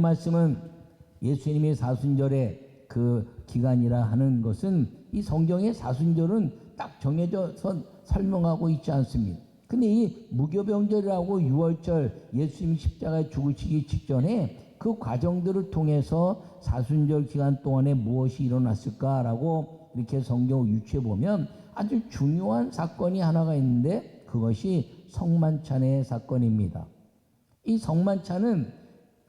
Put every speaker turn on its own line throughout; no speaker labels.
말씀은 예수님이 사순절의 그 기간이라 하는 것은 이 성경의 사순절은 딱 정해져서 설명하고 있지 않습니다. 근데 이 무교병절이라고 6월절 예수님이 십자가에 죽으시기 직전에 그 과정들을 통해서 사순절 기간 동안에 무엇이 일어났을까라고 이렇게 성경을 유추해 보면 아주 중요한 사건이 하나가 있는데 그것이 성만찬의 사건입니다. 이 성만찬은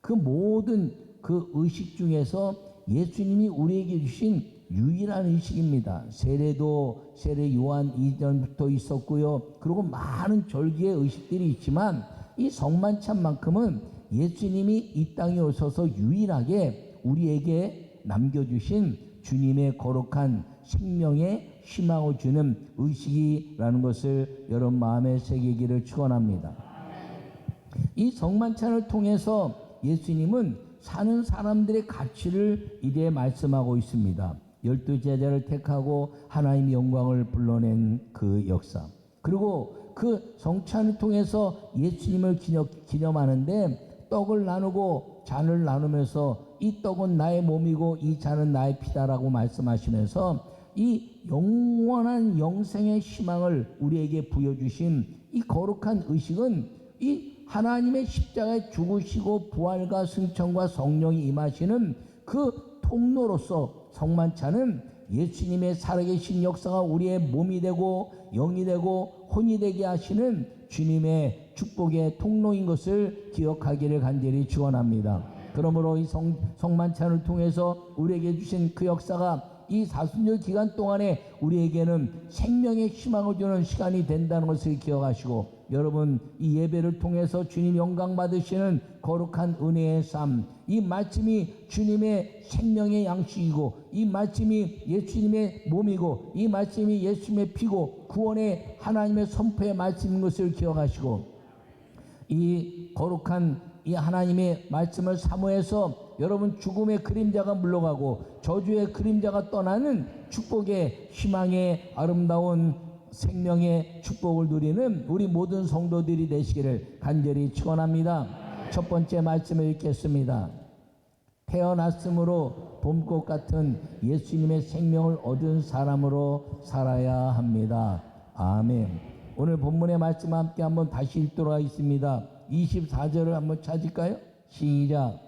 그 모든 그 의식 중에서 예수님이 우리에게 주신 유일한 의식입니다. 세례도 세례 요한 이전부터 있었고요. 그리고 많은 절기의 의식들이 있지만 이 성만찬만큼은 예수님이 이 땅에 오셔서 유일하게 우리에게 남겨주신 주님의 거룩한 생명의 희망을 주는 의식이라는 것을 여러분 마음에 새기기를 축원합니다. 이 성만찬을 통해서 예수님은 사는 사람들의 가치를 이제 말씀하고 있습니다. 12 제자를 택하고 하나님의 영광을 불러낸 그 역사, 그리고 그 성찬을 통해서 예수님을 기념하는데 떡을 나누고 잔을 나누면서 이 떡은 나의 몸이고 이 잔은 나의 피다라고 말씀하시면서 이 영원한 영생의 희망을 우리에게 부여주신 이 거룩한 의식은 이 하나님의 십자가에 죽으시고 부활과 승천과 성령이 임하시는 그 통로로서 성만찬은 예수님의 살아계신 역사가 우리의 몸이 되고 영이 되고 혼이 되게 하시는 주님의 축복의 통로인 것을 기억하기를 간절히 축원합니다. 그러므로 이 성만찬을 통해서 우리에게 주신 그 역사가 이 사순절 기간 동안에 우리에게는 생명의 희망을 주는 시간이 된다는 것을 기억하시고, 여러분 이 예배를 통해서 주님 영광 받으시는 거룩한 은혜의 삶, 이 말씀이 주님의 생명의 양식이고 이 말씀이 예수님의 몸이고 이 말씀이 예수님의 피고 구원의 하나님의 선포의 말씀인 것을 기억하시고, 이 거룩한 이 하나님의 말씀을 사모해서 여러분 죽음의 그림자가 물러가고 저주의 그림자가 떠나는 축복의 희망의 아름다운 생명의 축복을 누리는 우리 모든 성도들이 되시기를 간절히 축원합니다. 첫 번째 말씀을 읽겠습니다. 태어났으므로 봄꽃 같은 예수님의 생명을 얻은 사람으로 살아야 합니다. 아멘. 오늘 본문의 말씀 함께 한번 다시 읽도록 하겠습니다. 24절을 한번 찾을까요? 시작.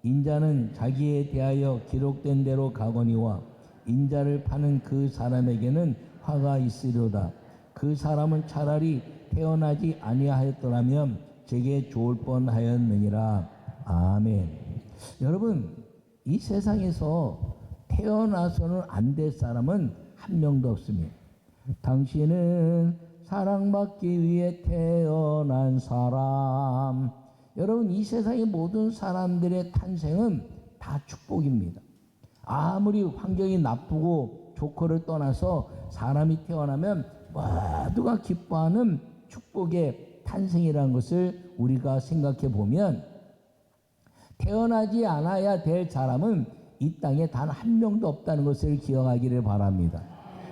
인자는 자기에 대하여 기록된 대로 가거니와 인자를 파는 그 사람에게는 화가 있으려다. 그 사람은 차라리 태어나지 아니하였더라면 제게 좋을 뻔하였느니라. 아멘. 여러분, 이 세상에서 태어나서는 안 될 사람은 한 명도 없습니다. 당신은 사랑받기 위해 태어난 사람. 여러분, 이 세상의 모든 사람들의 탄생은 다 축복입니다. 아무리 환경이 나쁘고 조건을 떠나서 사람이 태어나면 모두가 기뻐하는 축복의 탄생이라는 것을 우리가 생각해 보면, 태어나지 않아야 될 사람은 이 땅에 단 한 명도 없다는 것을 기억하기를 바랍니다.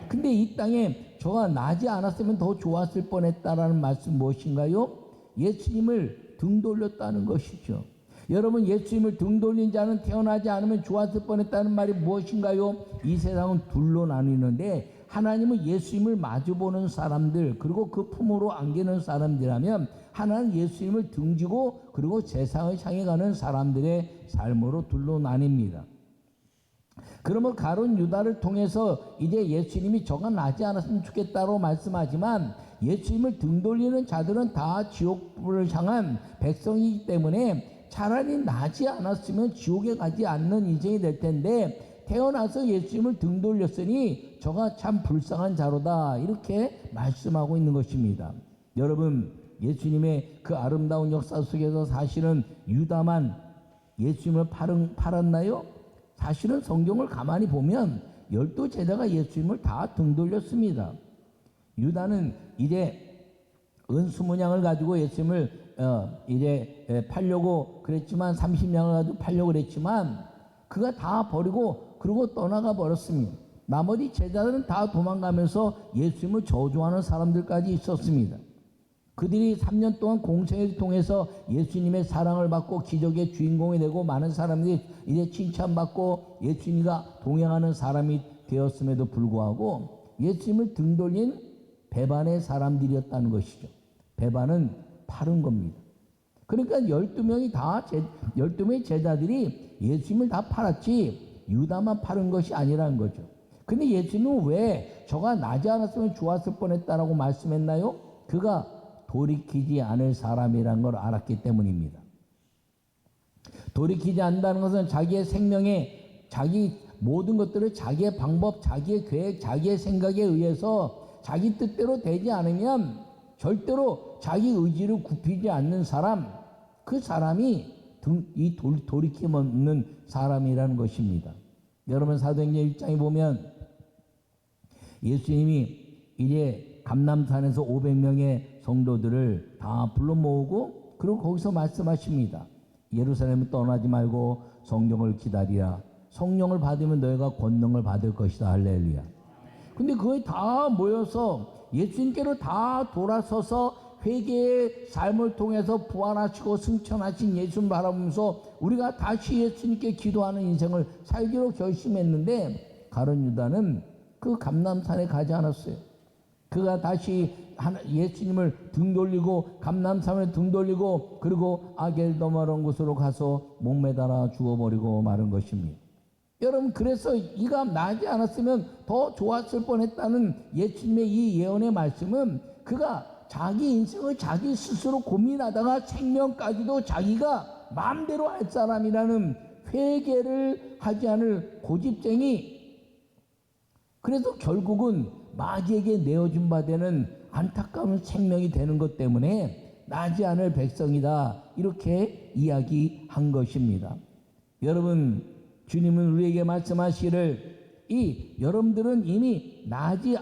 근데 이 땅에 저가 나지 않았으면 더 좋았을 뻔했다라는 말씀 무엇인가요? 예수님을 등 돌렸다는 것이죠. 여러분, 예수님을 등 돌린 자는 태어나지 않으면 좋았을 뻔했다는 말이 무엇인가요? 이 세상은 둘로 나뉘는데 하나님은 예수님을 마주보는 사람들, 그리고 그 품으로 안기는 사람들이라면, 하나는 예수님을 등지고 그리고 세상을 향해 가는 사람들의 삶으로 둘로 나뉩니다. 그러면 가룟 유다를 통해서 이제 예수님이 저가 나지 않았으면 좋겠다고 말씀하지만, 예수님을 등 돌리는 자들은 다 지옥불을 향한 백성이기 때문에 차라리 나지 않았으면 지옥에 가지 않는 인생이 될 텐데, 태어나서 예수님을 등 돌렸으니 저가 참 불쌍한 자로다, 이렇게 말씀하고 있는 것입니다. 여러분, 예수님의 그 아름다운 역사 속에서 사실은 유다만 예수님을 팔았나요? 사실은 성경을 가만히 보면 12 제자가 예수님을 다 등 돌렸습니다. 유다는 이제 은수문양을 가지고 예수님을 이제 팔려고 그랬지만, 30냥을 가지고 팔려고 그랬지만 그가 다 버리고 그러고 떠나가 버렸습니다. 나머지 제자들은 다 도망가면서 예수님을 저주하는 사람들까지 있었습니다. 그들이 3년 동안 공생애를 통해서 예수님의 사랑을 받고 기적의 주인공이 되고 많은 사람들이 이제 칭찬받고 예수님과 동행하는 사람이 되었음에도 불구하고 예수님을 등 돌린 배반의 사람들이었다는 것이죠. 배반은 파른 겁니다. 그러니까 12명의 제자들이 예수님을 다 팔았지 유다만 파른 것이 아니라는 거죠. 근데 예수님은 왜 저가 나지 않았으면 좋았을 뻔했다라고 말씀했나요? 그가 돌이키지 않을 사람이라는 걸 알았기 때문입니다. 돌이키지 않는다는 것은 자기의 생명에 자기 모든 것들을 자기의 방법, 자기의 계획, 자기의 생각에 의해서 자기 뜻대로 되지 않으면 절대로 자기 의지를 굽히지 않는 사람, 그 사람이 돌이킴 없는 사람이라는 것입니다. 여러분 사도행전 1장에 보면 예수님이 이제 감람산에서 500명의 성도들을 다 불러 모으고 그리고 거기서 말씀하십니다. 예루살렘을 떠나지 말고 성령을 기다리라. 성령을 받으면 너희가 권능을 받을 것이다. 할렐루야. 근데 거의 다 모여서 예수님께로 다 돌아서서 회개의 삶을 통해서 부활하시고 승천하신 예수님 바라보면서 우리가 다시 예수님께 기도하는 인생을 살기로 결심했는데 가룟 유다는 그 감람산에 가지 않았어요. 그가 다시 예수님을 등 돌리고 감람산을 등 돌리고 그리고 아겔더마론 곳으로 가서 목매달아 죽어버리고 마른 것입니다. 여러분 그래서 이가 나지 않았으면 더 좋았을 뻔했다는 예수님의 이 예언의 말씀은 그가 자기 인생을 자기 스스로 고민하다가 생명까지도 자기가 마음대로 할 사람이라는 회개를 하지 않을 고집쟁이, 그래서 결국은 마귀에게 내어준 바 되는 안타까운 생명이 되는 것 때문에 나지 않을 백성이다, 이렇게 이야기한 것입니다. 여러분 주님은 우리에게 말씀하시기를 여러분들은 이미 나지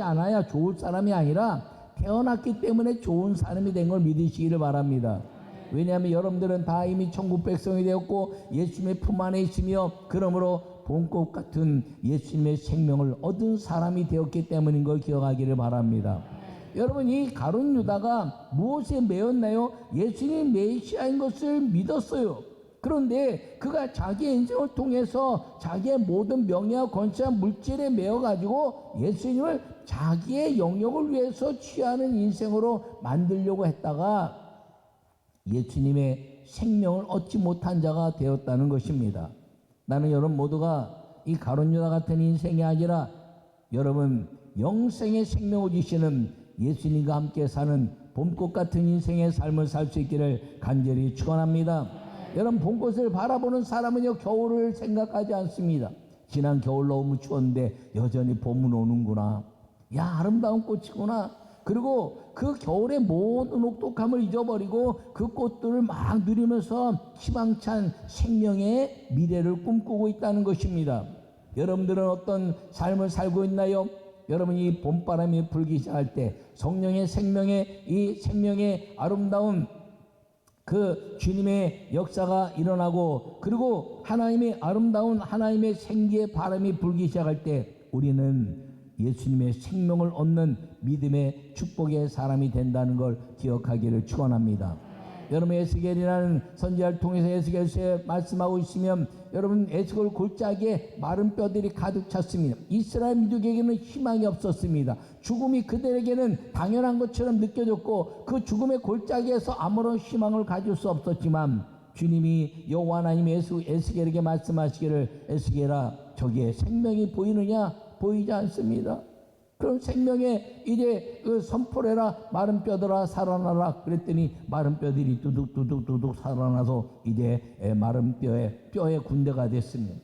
않아야 좋을 사람이 아니라 태어났기 때문에 좋은 사람이 된 걸 믿으시기를 바랍니다. 왜냐하면 여러분들은 다 이미 천국 백성이 되었고 예수님의 품 안에 있으며 그러므로 봄꽃 같은 예수님의 생명을 얻은 사람이 되었기 때문인 걸 기억하기를 바랍니다. 여러분 이 가룟 유다가 무엇에 매였나요? 예수님이 메시아인 것을 믿었어요. 그런데 그가 자기의 인생을 통해서 자기의 모든 명예와 권세와 물질에 매여가지고 예수님을 자기의 영역을 위해서 취하는 인생으로 만들려고 했다가 예수님의 생명을 얻지 못한 자가 되었다는 것입니다. 나는 여러분 모두가 이 가룟 유다 같은 인생이 아니라 여러분 영생의 생명을 주시는 예수님과 함께 사는 봄꽃 같은 인생의 삶을 살 수 있기를 간절히 축원합니다. 여러분 봄꽃을 바라보는 사람은요 겨울을 생각하지 않습니다. 지난 겨울 너무 추웠는데 여전히 봄은 오는구나. 야 아름다운 꽃이구나. 그리고 그 겨울의 모든 혹독함을 잊어버리고 그 꽃들을 막 누리면서 희망찬 생명의 미래를 꿈꾸고 있다는 것입니다. 여러분들은 어떤 삶을 살고 있나요? 여러분이 봄바람이 불기 시작할 때 성령의 생명의 이 생명의 아름다운 그 주님의 역사가 일어나고 그리고 하나님의 아름다운 하나님의 생기의 바람이 불기 시작할 때 우리는 예수님의 생명을 얻는 믿음의 축복의 사람이 된다는 걸 기억하기를 축원합니다. 여러분 에스겔이라는 선지자를 통해서 에스겔서에 말씀하고 있으면 여러분 에스겔 골짜기에 마른 뼈들이 가득 찼습니다. 이스라엘 민족에게는 희망이 없었습니다. 죽음이 그들에게는 당연한 것처럼 느껴졌고 그 죽음의 골짜기에서 아무런 희망을 가질 수 없었지만 주님이 여호와 하나님이 에스겔에게 말씀하시기를 에스겔아 저기에 생명이 보이느냐? 보이지 않습니다. 그럼 생명에 이제 그 선포해라 마른 뼈들아 살아나라 그랬더니 마른 뼈들이 뚜둑 살아나서 이제 마른 뼈의 군대가 됐습니다.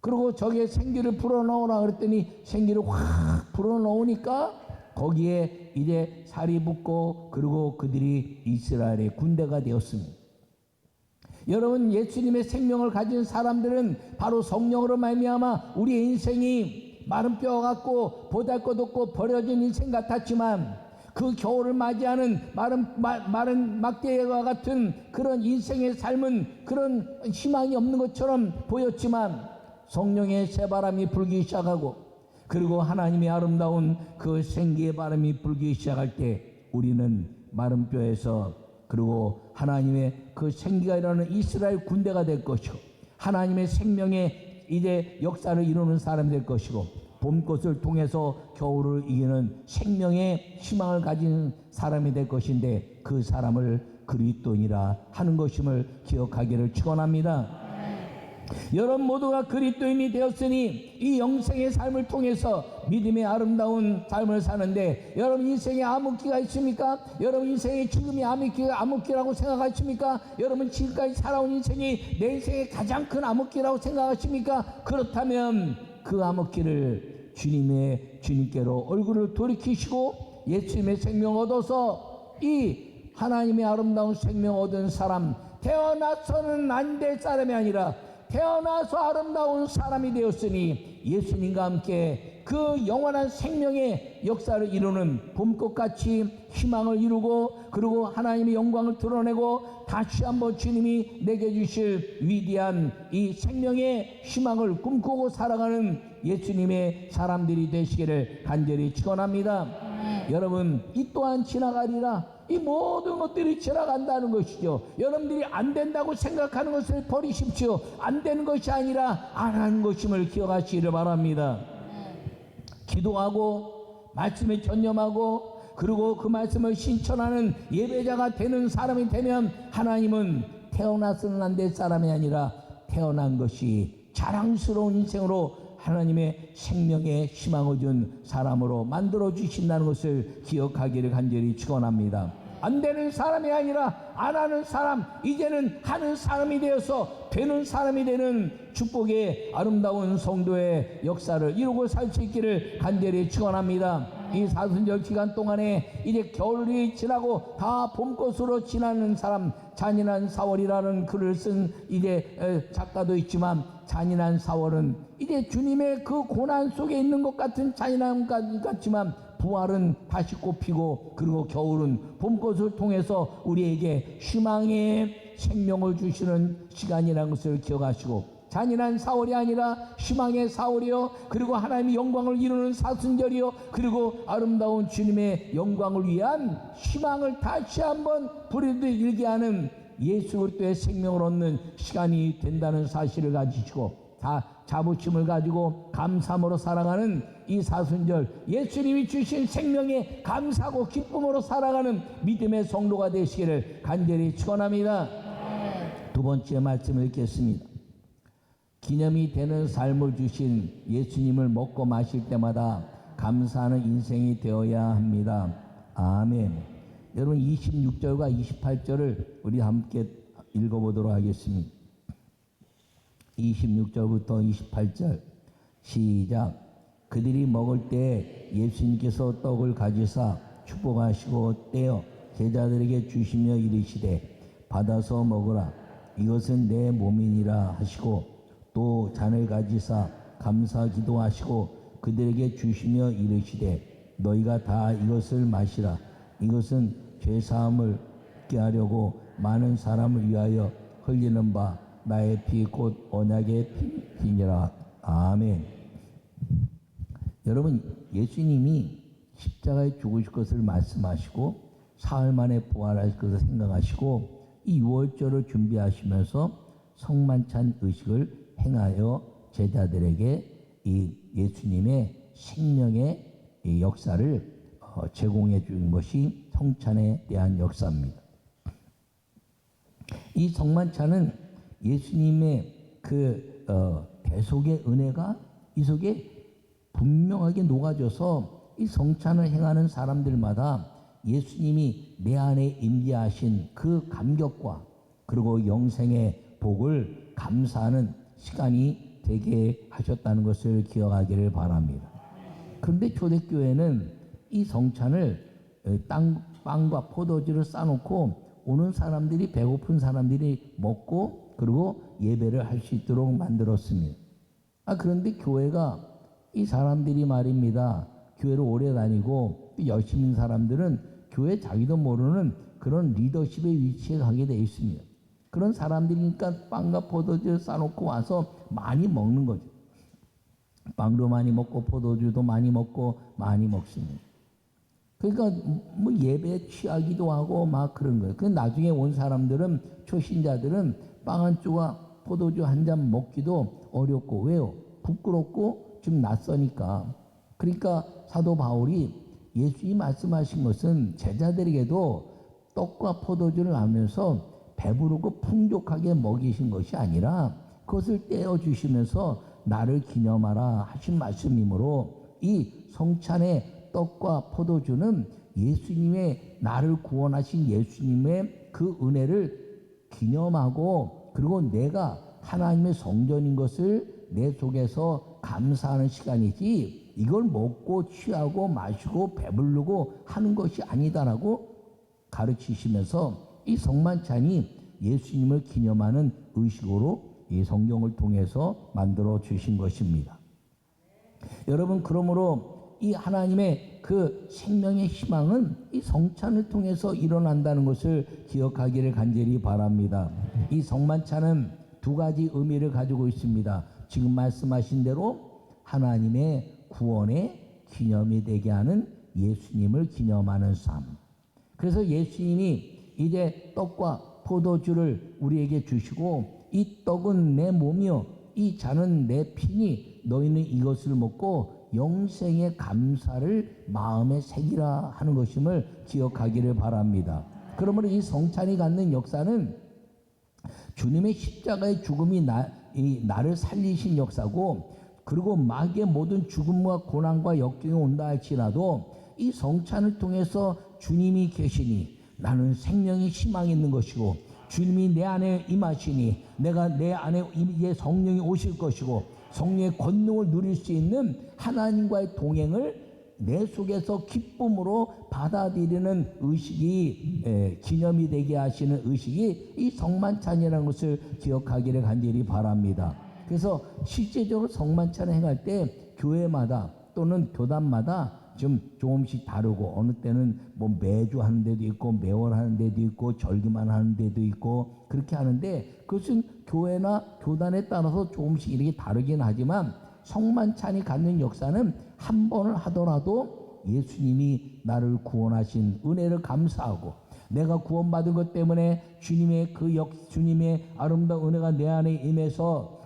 그리고 저기에 생기를 불어넣으라 그랬더니 생기를 확 불어넣으니까 거기에 이제 살이 붙고 그리고 그들이 이스라엘의 군대가 되었습니다. 여러분 예수님의 생명을 가진 사람들은 바로 성령으로 말미암아 우리의 인생이 마른 뼈 같고 보잘것없고 버려진 인생 같았지만 그 겨울을 맞이하는 마른 막대기와 같은 그런 인생의 삶은 그런 희망이 없는 것처럼 보였지만 성령의 새바람이 불기 시작하고 그리고 하나님의 아름다운 그 생기의 바람이 불기 시작할 때 우리는 마른 뼈에서 그리고 하나님의 그 생기가 일어나는 이스라엘 군대가 될 것이고 하나님의 생명의 이제 역사를 이루는 사람이 될 것이고 봄꽃을 통해서 겨울을 이기는 생명의 희망을 가진 사람이 될 것인데 그 사람을 그리스도인이라 하는 것임을 기억하기를 축원합니다. 여러분 모두가 그리스도인이 되었으니 이 영생의 삶을 통해서 믿음의 아름다운 삶을 사는데 여러분 인생에 암흑기가 있습니까? 여러분 인생에 지금이 암흑기라고 생각하십니까? 여러분 지금까지 살아온 인생이 내 인생의 가장 큰 암흑기라고 생각하십니까? 그렇다면 그 암흑기를 주님께로 얼굴을 돌이키시고 예수님의 생명 얻어서 이 하나님의 아름다운 생명 얻은 사람, 태어나서는 안 될 사람이 아니라 태어나서 아름다운 사람이 되었으니 예수님과 함께 그 영원한 생명의 역사를 이루는 봄꽃같이 희망을 이루고 그리고 하나님의 영광을 드러내고 다시 한번 주님이 내게 주실 위대한 이 생명의 희망을 꿈꾸고 살아가는 예수님의 사람들이 되시기를 간절히 축원합니다. 여러분 이 또한 지나가리라. 이 모든 것들이 지나간다는 것이죠. 여러분들이 안 된다고 생각하는 것을 버리십시오. 안 되는 것이 아니라 안 하는 것임을 기억하시기를 바랍니다. 기도하고 말씀에 전념하고 그리고 그 말씀을 신천하는 예배자가 되는 사람이 되면 하나님은 태어나서는 안 될 사람이 아니라 태어난 것이 자랑스러운 인생으로 하나님의 생명의 희망을 준 사람으로 만들어 주신다는 것을 기억하기를 간절히 축원합니다. 안 되는 사람이 아니라 안 하는 사람, 이제는 하는 사람이 되어서 되는 사람이 되는 축복의 아름다운 성도의 역사를 이루고 살 수 있기를 간절히 축원합니다. 이 사순절 기간 동안에 이제 겨울이 지나고 다 봄꽃으로 지나는 사람, 잔인한 4월이라는 글을 쓴 이제 작가도 있지만 잔인한 4월은 이제 주님의 그 고난 속에 있는 것 같은 잔인함 같지만 부활은 다시 꽃피고 그리고 겨울은 봄꽃을 통해서 우리에게 희망의 생명을 주시는 시간이라는 것을 기억하시고 잔인한 4월이 아니라 희망의 4월이요 그리고 하나님의 영광을 이루는 사순절이요 그리고 아름다운 주님의 영광을 위한 희망을 다시 한번 부르듯 일게 하는 예수 그리스도의 생명을 얻는 시간이 된다는 사실을 가지시고 다 자부심을 가지고 감사함으로 살아가는 이 사순절 예수님이 주신 생명에 감사하고 기쁨으로 살아가는 믿음의 성도가 되시기를 간절히 축원합니다. 두 번째 말씀을 읽겠습니다. 기념이 되는 삶을 주신 예수님을 먹고 마실 때마다 감사하는 인생이 되어야 합니다. 아멘. 여러분 26절과 28절을 우리 함께 읽어보도록 하겠습니다. 26절부터 28절 시작. 그들이 먹을 때 예수님께서 떡을 가지사 축복하시고 떼어 제자들에게 주시며 이르시되 받아서 먹으라 이것은 내 몸이니라 하시고 또 잔을 가지사 감사 기도하시고 그들에게 주시며 이르시되 너희가 다 이것을 마시라 이것은 죄사함을 얻게 하려고 많은 사람을 위하여 흘리는 바 나의 피 곧 언약의 피니라. 아멘. 여러분 예수님이 십자가에 죽으실 것을 말씀하시고 사흘 만에 부활하실 것을 생각하시고 이 6월절을 준비하시면서 성만찬 의식을 행하여 제자들에게 이 예수님의 생명의 이 역사를 제공해 준 것이 성찬에 대한 역사입니다. 이 성만찬은 예수님의 그 대속의 은혜가 이 속에 분명하게 녹아져서 이 성찬을 행하는 사람들마다 예수님이 내 안에 임재하신 그 감격과 그리고 영생의 복을 감사하는 시간이 되게 하셨다는 것을 기억하기를 바랍니다. 그런데 초대교회는 이 성찬을 빵과 포도주를 싸놓고 오는 사람들이 배고픈 사람들이 먹고 그리고 예배를 할 수 있도록 만들었습니다. 그런데 교회가 이 사람들이 말입니다. 교회를 오래 다니고 열심히 있는 사람들은 교회 자기도 모르는 그런 리더십의 위치에 가게 되어 있습니다. 그런 사람들이니까 빵과 포도주를 싸놓고 와서 많이 먹는 거죠. 빵도 많이 먹고 포도주도 많이 먹고 많이 먹습니다. 그러니까 뭐 예배에 취하기도 하고 막 그런 거예요. 그 나중에 온 사람들은, 초신자들은 빵 한 조각 포도주 한 잔 먹기도 어렵고, 왜요? 부끄럽고 좀 낯서니까. 그러니까 사도 바울이 예수님 말씀하신 것은 제자들에게도 떡과 포도주를 나누면서 배부르고 풍족하게 먹이신 것이 아니라 그것을 떼어 주시면서 나를 기념하라 하신 말씀이므로, 이 성찬의 떡과 포도주는 예수님의, 나를 구원하신 예수님의 그 은혜를 기념하고, 그리고 내가 하나님의 성전인 것을 내 속에서 감사하는 시간이지, 이걸 먹고 취하고 마시고 배부르고 하는 것이 아니다라고 가르치시면서 이 성만찬이 예수님을 기념하는 의식으로 이 성경을 통해서 만들어 주신 것입니다. 여러분, 그러므로 이 하나님의 그 생명의 희망은 이 성찬을 통해서 일어난다는 것을 기억하기를 간절히 바랍니다. 이 성만찬은 두 가지 의미를 가지고 있습니다. 지금 말씀하신 대로 하나님의 구원의 기념이 되게 하는 예수님을 기념하는 삶. 그래서 예수님이 이제 떡과 포도주를 우리에게 주시고, 이 떡은 내 몸이요 이 잔은 내 피니 너희는 이것을 먹고 영생의 감사를 마음에 새기라 하는 것임을 기억하기를 바랍니다. 그러므로 이 성찬이 갖는 역사는 주님의 십자가의 죽음이 나를 살리신 역사고, 그리고 마귀의 모든 죽음과 고난과 역경이 온다 할지라도 이 성찬을 통해서 주님이 계시니 나는 생명이 희망이 있는 것이고, 주님이 내 안에 임하시니 내가 내 안에 이제 성령이 오실 것이고, 성령의 권능을 누릴 수 있는 하나님과의 동행을 내 속에서 기쁨으로 받아들이는 의식이, 기념이 되게 하시는 의식이 이 성만찬이라는 것을 기억하기를 간절히 바랍니다. 그래서 실제적으로 성만찬을 행할 때 교회마다 또는 교단마다 좀 조금씩 다르고, 어느 때는 뭐 매주 하는 데도 있고 매월 하는 데도 있고 절기만 하는 데도 있고 그렇게 하는데, 그것은 교회나 교단에 따라서 조금씩 이렇게 다르긴 하지만 성만찬이 갖는 역사는 한 번을 하더라도 예수님이 나를 구원하신 은혜를 감사하고, 내가 구원받은 것 때문에 주님의 주님의 아름다운 은혜가 내 안에 임해서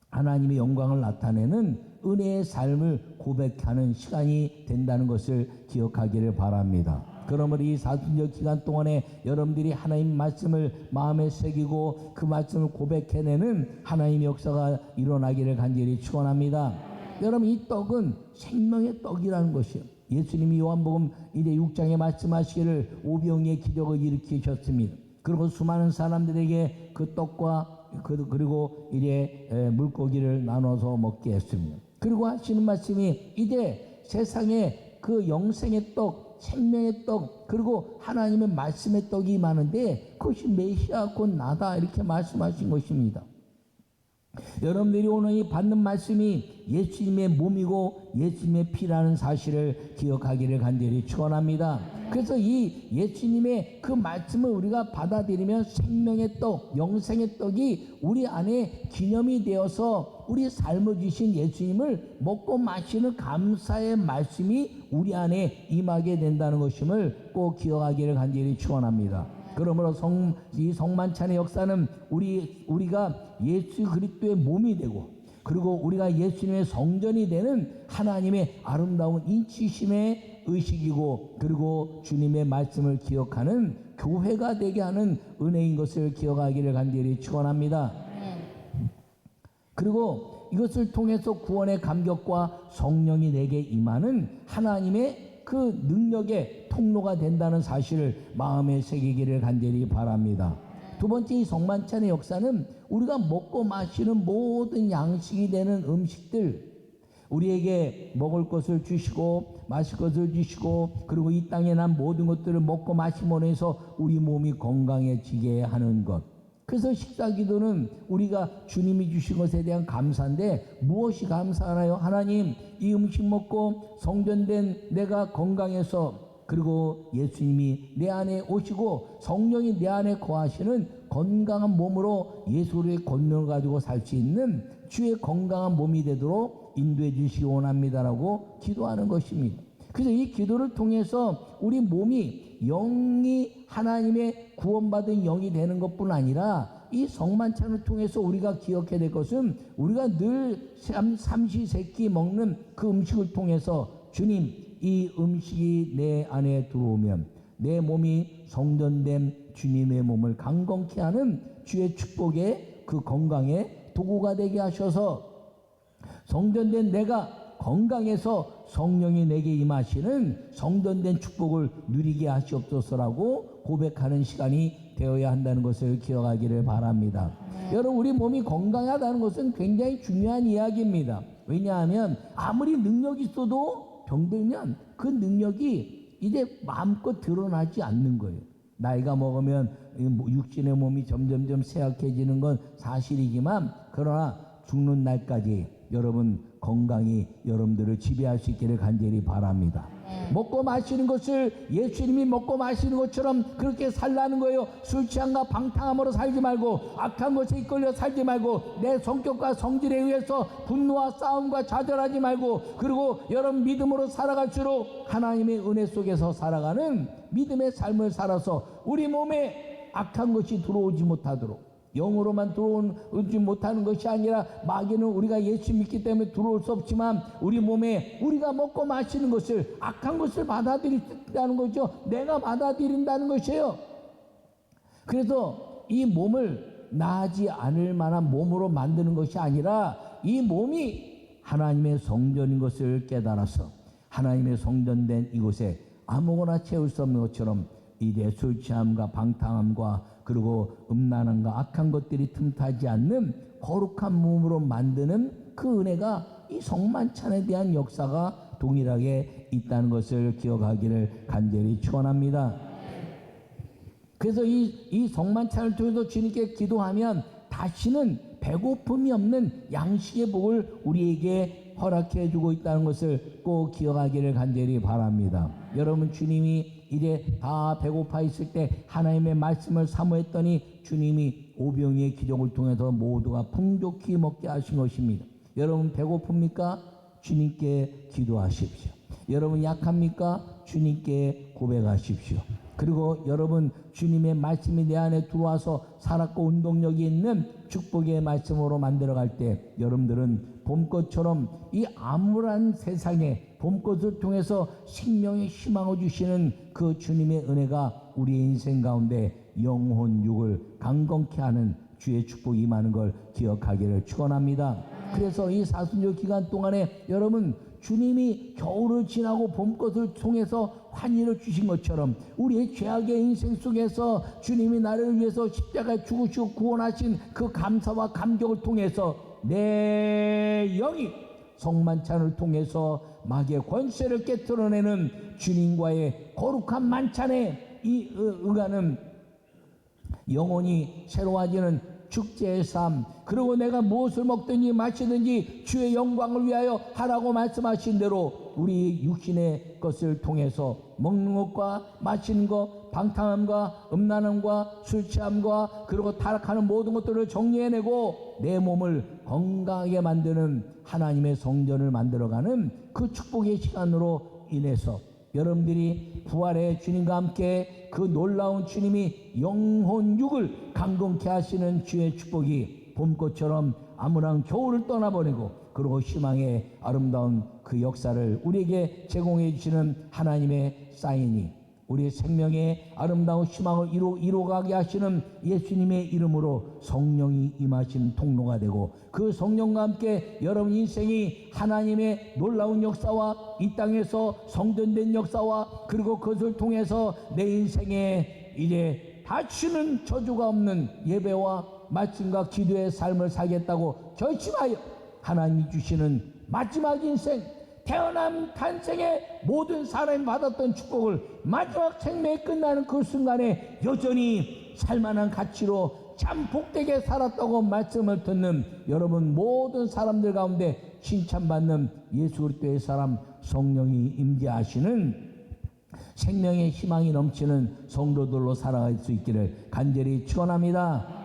하나님의 영광을 나타내는 은혜의 삶을 고백하는 시간이 된다는 것을 기억하기를 바랍니다. 그러므로 이 사순절 기간 동안에 여러분들이 하나님 말씀을 마음에 새기고 그 말씀을 고백해내는 하나님의 역사가 일어나기를 간절히 축원합니다. 여러분, 이 떡은 생명의 떡이라는 것이에요. 예수님이 요한복음 이제 6장에 말씀하시기를 오병이의 기적을 일으키셨습니다. 그리고 수많은 사람들에게 그 떡과 그리고 이제 물고기를 나눠서 먹게 했습니다. 그리고 하시는 말씀이 이제 세상에 그 영생의 떡, 생명의 떡, 그리고 하나님의 말씀의 떡이 많은데 그것이 메시아 곧 나다, 이렇게 말씀하신 것입니다. 여러분들이 오늘 이 받는 말씀이 예수님의 몸이고 예수님의 피라는 사실을 기억하기를 간절히 축원합니다. 그래서 이 예수님의 그 말씀을 우리가 받아들이면 생명의 떡, 영생의 떡이 우리 안에 기념이 되어서 우리 삶을 주신 예수님을 먹고 마시는 감사의 말씀이 우리 안에 임하게 된다는 것임을 꼭 기억하기를 간절히 축원합니다. 그러므로 이 성만찬의 역사는 우리가 예수 그리스도의 몸이 되고, 그리고 우리가 예수님의 성전이 되는 하나님의 아름다운 인치심의 의식이고, 그리고 주님의 말씀을 기억하는 교회가 되게 하는 은혜인 것을 기억하기를 간절히 축원합니다. 그리고 이것을 통해서 구원의 감격과 성령이 내게 임하는 하나님의 그 능력의 통로가 된다는 사실을 마음에 새기기를 간절히 바랍니다. 두 번째, 이 성만찬의 역사는 우리가 먹고 마시는 모든 양식이 되는 음식들, 우리에게 먹을 것을 주시고 마실 것을 주시고, 그리고 이 땅에 난 모든 것들을 먹고 마심으로 해서 우리 몸이 건강해지게 하는 것. 그래서 식사기도는 우리가 주님이 주신 것에 대한 감사인데, 무엇이 감사하나요? 하나님, 이 음식 먹고 성전된 내가 건강해서, 그리고 예수님이 내 안에 오시고 성령이 내 안에 거하시는 건강한 몸으로 예수의 권능을 가지고 살 수 있는 주의 건강한 몸이 되도록 인도해 주시기 원합니다라고 기도하는 것입니다. 그래서 이 기도를 통해서 우리 몸이 영이 하나님의 구원받은 영이 되는 것뿐 아니라 이 성만찬을 통해서 우리가 기억해야 될 것은 우리가 늘 삼시세끼 먹는 그 음식을 통해서 주님, 이 음식이 내 안에 들어오면 내 몸이 성전된 주님의 몸을 강건케 하는 주의 축복의 그 건강의 도구가 되게 하셔서 성전된 내가 건강해서 성령이 내게 임하시는 성전된 축복을 누리게 하시옵소서라고 고백하는 시간이 되어야 한다는 것을 기억하기를 바랍니다. 여러분, 우리 몸이 건강하다는 것은 굉장히 중요한 이야기입니다. 왜냐하면 아무리 능력이 있어도 병들면 그 능력이 이제 마음껏 드러나지 않는 거예요. 나이가 먹으면 육신의 몸이 점점점 쇠약해지는 건 사실이지만, 그러나 죽는 날까지 여러분 건강이 여러분들을 지배할 수 있기를 간절히 바랍니다. 먹고 마시는 것을 예수님이 먹고 마시는 것처럼 그렇게 살라는 거예요. 술 취함과 방탕함으로 살지 말고, 악한 것에 이끌려 살지 말고, 내 성격과 성질에 의해서 분노와 싸움과 좌절하지 말고, 그리고 여러분 믿음으로 살아갈수록 하나님의 은혜 속에서 살아가는 믿음의 삶을 살아서 우리 몸에 악한 것이 들어오지 못하도록, 영으로만 들어오지 못하는 것이 아니라 마귀는 우리가 예수 믿기 때문에 들어올 수 없지만 우리 몸에 우리가 먹고 마시는 것을, 악한 것을 받아들인다는 거죠. 내가 받아들인다는 것이에요. 그래서 이 몸을 나아지 않을 만한 몸으로 만드는 것이 아니라 이 몸이 하나님의 성전인 것을 깨달아서 하나님의 성전된 이곳에 아무거나 채울 수 없는 것처럼 이제 술 취함과 방탕함과 그리고 음란함과 악한 것들이 틈타지 않는 거룩한 몸으로 만드는 그 은혜가 이 성만찬에 대한 역사가 동일하게 있다는 것을 기억하기를 간절히 축원합니다. 그래서 이 성만찬을 통해서 주님께 기도하면 다시는 배고픔이 없는 양식의 복을 우리에게 허락해 주고 있다는 것을 꼭 기억하기를 간절히 바랍니다. 여러분, 주님이 이제 다 배고파 있을 때 하나님의 말씀을 사모했더니 주님이 오병이의 기적을 통해서 모두가 풍족히 먹게 하신 것입니다. 여러분 배고픕니까? 주님께 기도하십시오. 여러분 약합니까? 주님께 고백하십시오. 그리고 여러분 주님의 말씀이 내 안에 들어와서 살았고 운동력이 있는 축복의 말씀으로 만들어갈 때 여러분들은 봄꽃처럼 이 암울한 세상에 봄꽃을 통해서 생명의 희망을 주시는 그 주님의 은혜가 우리의 인생 가운데 영혼 육을 강건케 하는 주의 축복이 임하는 걸 기억하기를 축원합니다. 그래서 이 사순절 기간 동안에 여러분 주님이 겨울을 지나고 봄꽃을 통해서 환희를 주신 것처럼 우리의 죄악의 인생 속에서 주님이 나를 위해서 십자가에 죽으시고 구원하신 그 감사와 감격을 통해서 내 영이 성만찬을 통해서 마귀의 권세를 깨트려내는 주님과의 거룩한 만찬에 이 응하는 영혼이 새로워지는 축제의 삶, 그리고 내가 무엇을 먹든지 마시든지 주의 영광을 위하여 하라고 말씀하신 대로 우리 육신의 것을 통해서 먹는 것과 마시는 것, 방탕함과 음란함과 술 취함과 그리고 타락하는 모든 것들을 정리해내고 내 몸을 건강하게 만드는 하나님의 성전을 만들어가는 그 축복의 시간으로 인해서 여러분들이 부활의 주님과 함께 그 놀라운 주님이 영혼 육을 강건케 하시는 주의 축복이 봄꽃처럼 암울한 겨울을 떠나보내고 그리고 희망의 아름다운 그 역사를 우리에게 제공해 주시는 하나님의 사인이 우리의 생명의 아름다운 희망을 이루어가게 하시는 예수님의 이름으로 성령이 임하신 통로가 되고 그 성령과 함께 여러분 인생이 하나님의 놀라운 역사와 이 땅에서 성전된 역사와 그리고 그것을 통해서 내 인생에 이제 다시는 저주가 없는 예배와 말씀과 기도의 삶을 살겠다고 결심하여 하나님이 주시는 마지막 인생 태어남 탄생의 모든 사람이 받았던 축복을 마지막 생명이 끝나는 그 순간에 여전히 살만한 가치로 참 복되게 살았다고 말씀을 듣는 여러분 모든 사람들 가운데 칭찬받는 예수 그리스도의 사람 성령이 임재하시는 생명의 희망이 넘치는 성도들로 살아갈 수 있기를 간절히 축원합니다.